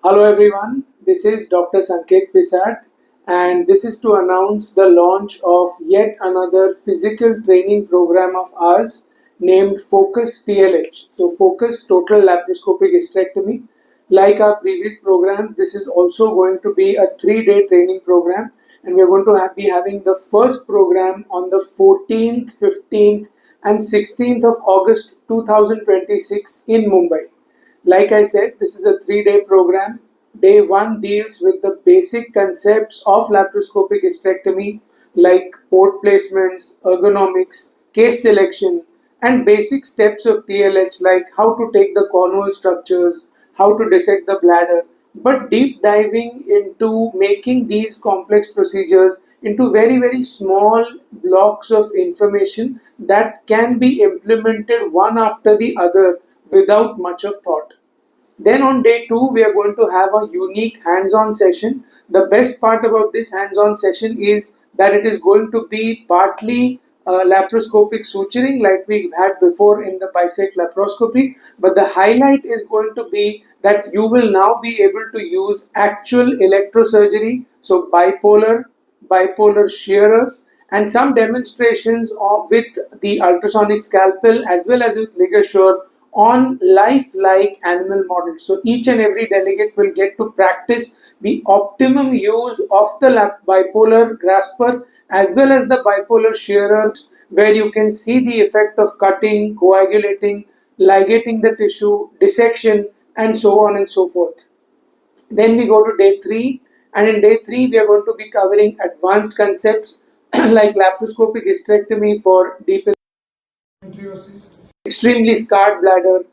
Hello everyone, this is Dr. Sanket Pisat and this is to announce the launch of yet another physical training program of ours named Focus TLH. So Focus Total Laparoscopic Hysterectomy. Like our previous programs, this is also going to be a 3-day training program and we are going to be having the first program on the 14th, 15th and 16th of August 2026 in Mumbai. Like I said, this is a 3-day program. Day 1 deals with the basic concepts of laparoscopic hysterectomy like port placements, ergonomics, case selection, and basic steps of TLH like how to take the corneal structures, how to dissect the bladder, but deep diving into making these complex procedures into very small blocks of information that can be implemented one after the other without much of thought. Then on day 2, we are going to have a unique hands-on session. The best part about this hands-on session is that it is going to be partly laparoscopic suturing like we've had before in the bisect laparoscopy, but the highlight is going to be that you will now be able to use actual electrosurgery, so bipolar shearers, and some demonstrations with the ultrasonic scalpel as well as with ligasure on lifelike animal models. So each and every delegate will get to practice the optimum use of the bipolar grasper as well as the bipolar shearers, where you can see the effect of cutting, coagulating, ligating the tissue, dissection, and so on and so forth. Then we go to day 3, and in day 3 we are going to be covering advanced concepts like laparoscopic hysterectomy for deep endometriosis, extremely scarred bladder,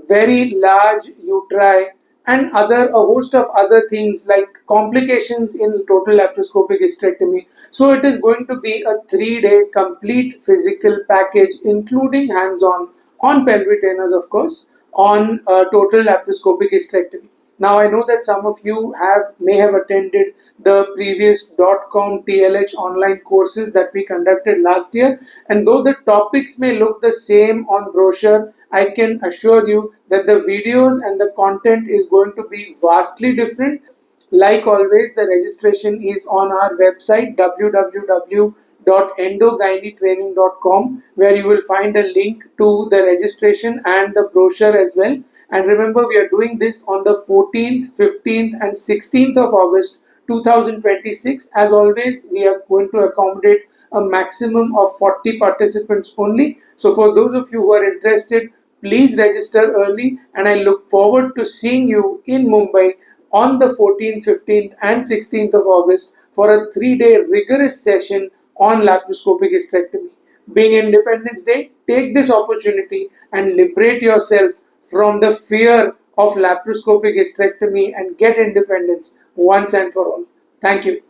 very large uteri, and a host of other things like complications in total laparoscopic hysterectomy. So it is going to be a 3-day complete physical package, including hands-on on pelvic retainers, of course, on total laparoscopic hysterectomy. Now I know that some of you may have attended the previous .com TLH online courses that we conducted last year, and though the topics may look the same on brochure, I can assure you that the videos and the content is going to be vastly different. Like always, the registration is on our website www.endogynetraining.com, where you will find a link to the registration and the brochure as well. And remember, we are doing this on the 14th, 15th and 16th of August 2026. As always, we are going to accommodate a maximum of 40 participants only. So for those of you who are interested, please register early, and I look forward to seeing you in Mumbai on the 14th, 15th and 16th of August for a 3-day rigorous session on laparoscopic hysterectomy. Being Independence Day, take this opportunity and liberate yourself from the fear of laparoscopic hysterectomy and get independence once and for all. Thank you.